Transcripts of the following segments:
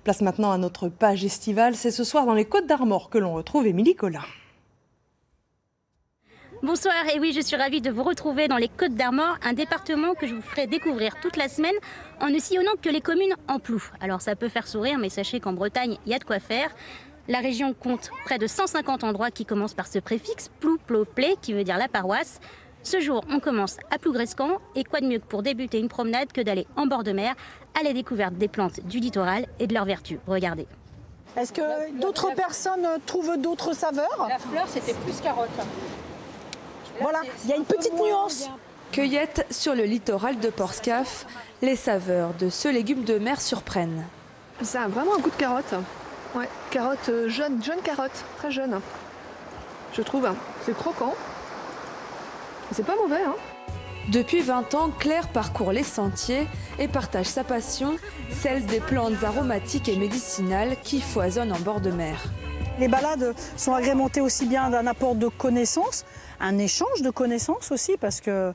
Place maintenant à notre page estivale. C'est ce soir dans les Côtes-d'Armor que l'on retrouve Émilie Collin. Bonsoir, et oui, je suis ravie de vous retrouver dans les Côtes-d'Armor, un département que je vous ferai découvrir toute la semaine en ne sillonnant que les communes en Plou. Alors ça peut faire sourire, mais sachez qu'en Bretagne, il y a de quoi faire. La région compte près de 150 endroits qui commencent par ce préfixe, Plou, Plo, Plé, qui veut dire la paroisse. Ce jour, on commence à Plougrescant, et quoi de mieux que pour débuter une promenade que d'aller en bord de mer, à la découverte des plantes du littoral et de leurs vertus. Regardez. Est-ce que d'autres personnes trouvent d'autres saveurs? La fleur, c'était plus carotte. Voilà, il y a une petite nuance. Cueillette sur le littoral de Portscaf, les saveurs de ce légume de mer surprennent. Ça a vraiment un goût de carotte. Ouais, carotte jeune carotte, très jeune. Je trouve, c'est croquant. C'est pas mauvais, hein. Depuis 20 ans, Claire parcourt les sentiers et partage sa passion, celle des plantes aromatiques et médicinales qui foisonnent en bord de mer. Les balades sont agrémentées aussi bien d'un apport de connaissances, un échange de connaissances aussi, parce que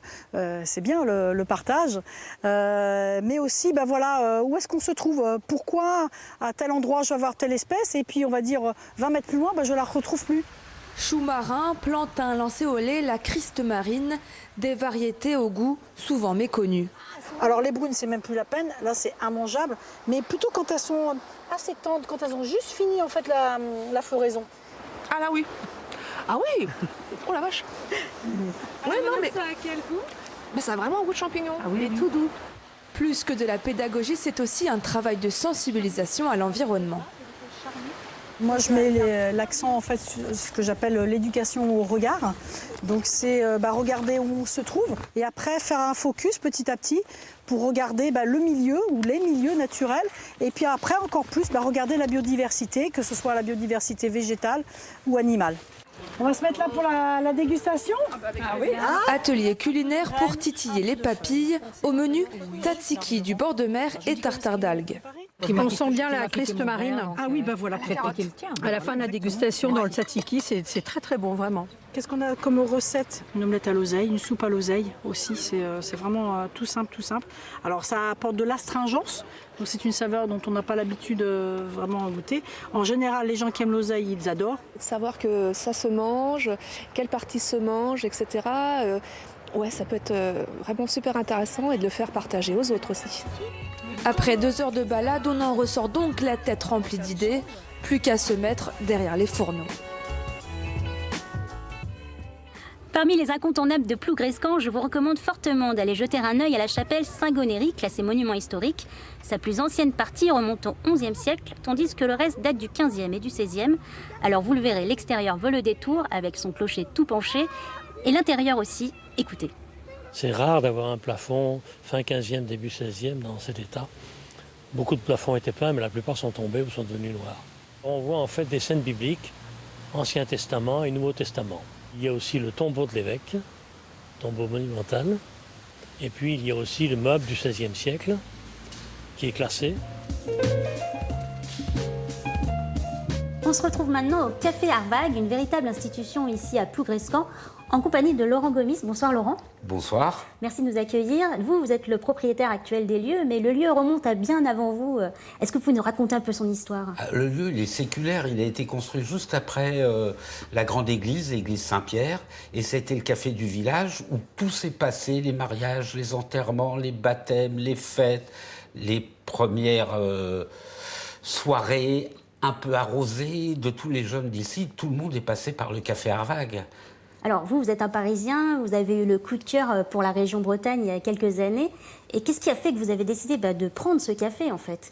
c'est bien le partage, mais aussi où est-ce qu'on se trouve, pourquoi à tel endroit je vais avoir telle espèce, et puis on va dire 20 mètres plus loin, je ne la retrouve plus. Choux marin, plantain, lancéolé, la criste marine, des variétés au goût souvent méconnues. Alors les brunes, c'est même plus la peine, là c'est immangeable, mais plutôt quand elles sont assez tendres, quand elles ont juste fini en fait la floraison. Ah là oui. Ah oui. Oh la vache. Ouais, non, mais ça a quel goût? Ça a vraiment un goût de champignon. Ah oui, mais tout doux. Plus que de la pédagogie, c'est aussi un travail de sensibilisation à l'environnement. Moi, je mets l'accent en fait sur ce que j'appelle l'éducation au regard. Donc, c'est regarder où on se trouve et après faire un focus petit à petit pour regarder le milieu ou les milieux naturels. Et puis après, encore plus, regarder la biodiversité, que ce soit la biodiversité végétale ou animale. On va se mettre là pour la dégustation. Ah oui. Atelier culinaire pour titiller les papilles. Au menu, tzatziki du bord de mer et tartare d'algues. On sent bien la criste marine. Ah oui, voilà. À la fin de la dégustation, dans le tzatziki, c'est très très bon, vraiment. Qu'est-ce qu'on a comme recette? Une omelette à l'oseille, une soupe à l'oseille aussi, c'est vraiment tout simple, tout simple. Alors ça apporte de l'astringence, donc c'est une saveur dont on n'a pas l'habitude vraiment à goûter. En général, les gens qui aiment l'oseille, ils adorent. Savoir que ça se mange, quelle partie se mange, etc. Ouais, ça peut être vraiment super intéressant et de le faire partager aux autres aussi. Après 2 heures de balade, on en ressort donc la tête remplie d'idées, plus qu'à se mettre derrière les fourneaux. Parmi les incontournables de Plougrescant, je vous recommande fortement d'aller jeter un œil à la chapelle Saint-Gonéry, classée monument historique. Sa plus ancienne partie remonte au XIe siècle, tandis que le reste date du XVe et du XVIe. Alors vous le verrez, l'extérieur vaut le détour, avec son clocher tout penché, et l'intérieur aussi, écoutez. C'est rare d'avoir un plafond fin 15e, début 16e dans cet état. Beaucoup de plafonds étaient pleins, mais la plupart sont tombés ou sont devenus noirs. On voit en fait des scènes bibliques, Ancien Testament et Nouveau Testament. Il y a aussi le tombeau de l'évêque, tombeau monumental. Et puis il y a aussi le meuble du XVIe siècle qui est classé. On se retrouve maintenant au Café Arvag, une véritable institution ici à Plougrescant, en compagnie de Laurent Gomis. Bonsoir Laurent. Bonsoir. Merci de nous accueillir. Vous êtes le propriétaire actuel des lieux, mais le lieu remonte à bien avant vous. Est-ce que vous pouvez nous raconter un peu son histoire? Le lieu, il est séculaire. Il a été construit juste après la grande église, l'église Saint-Pierre. Et c'était le café du village où tout s'est passé, les mariages, les enterrements, les baptêmes, les fêtes, les premières soirées un peu arrosées de tous les jeunes d'ici. Tout le monde est passé par le café Arvag. Alors vous êtes un Parisien, vous avez eu le coup de cœur pour la région Bretagne il y a quelques années. Et qu'est-ce qui a fait que vous avez décidé de prendre ce café en fait?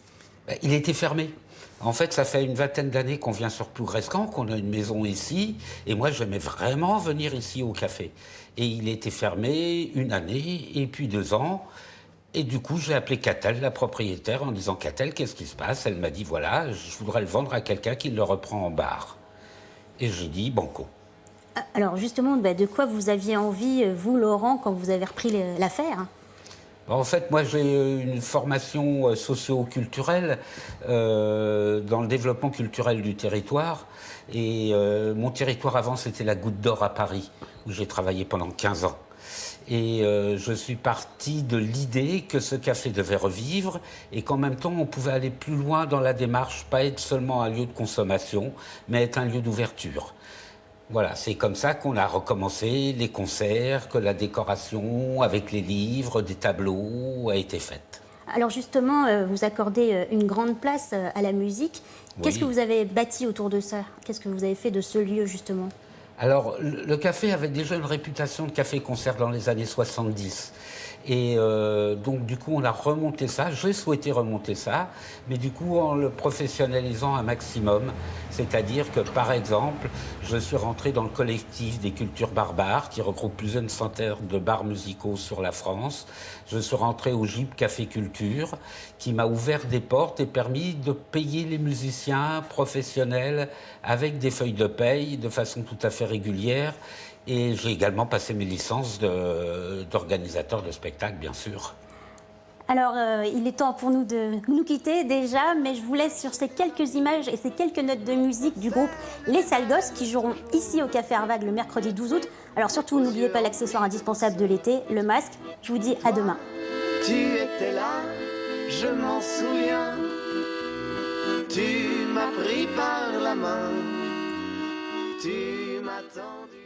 Il était fermé. En fait, ça fait une vingtaine d'années qu'on vient sur Plougrescant, qu'on a une maison ici. Et moi, j'aimais vraiment venir ici au café. Et il était fermé 1 année et puis 2 ans. Et du coup, j'ai appelé Catel, la propriétaire, en disant « Catel, qu'est-ce qui se passe ?» Elle m'a dit « Voilà, je voudrais le vendre à quelqu'un qui le reprend en bar. » Et j'ai dit « Banco ». Alors justement, de quoi vous aviez envie, vous Laurent, quand vous avez repris l'affaire? En fait, moi j'ai une formation socio-culturelle dans le développement culturel du territoire. Et mon territoire avant, c'était la Goutte d'Or à Paris, où j'ai travaillé pendant 15 ans. Et je suis parti de l'idée que ce café devait revivre et qu'en même temps, on pouvait aller plus loin dans la démarche, pas être seulement un lieu de consommation, mais être un lieu d'ouverture. Voilà, c'est comme ça qu'on a recommencé les concerts, que la décoration avec les livres, des tableaux a été faite. Alors justement, vous accordez une grande place à la musique. Qu'est-ce que vous avez bâti autour de ça? Qu'est-ce que vous avez fait de ce lieu justement? Alors, le café avait déjà une réputation de café-concert dans les années 70. Et donc, du coup, on a remonté ça. J'ai souhaité remonter ça, mais du coup, en le professionnalisant un maximum. C'est-à-dire que, par exemple, je suis rentré dans le collectif des cultures barbares, qui regroupe plusieurs centaines de bars musicaux sur la France. Je suis rentré au GIP Café Culture, qui m'a ouvert des portes et permis de payer les musiciens professionnels avec des feuilles de paye de façon tout à fait régulière. Et j'ai également passé mes licences d'organisateur de spectacle, bien sûr. Alors, il est temps pour nous de nous quitter déjà, mais je vous laisse sur ces quelques images et ces quelques notes de musique du groupe Les Sales Gosses qui joueront ici au Café Harvag le mercredi 12 août. Alors surtout, n'oubliez pas l'accessoire indispensable de l'été, le masque. Je vous dis à demain. Tu étais là, je m'en souviens. Tu m'as pris par la main. Tu m'as tendu.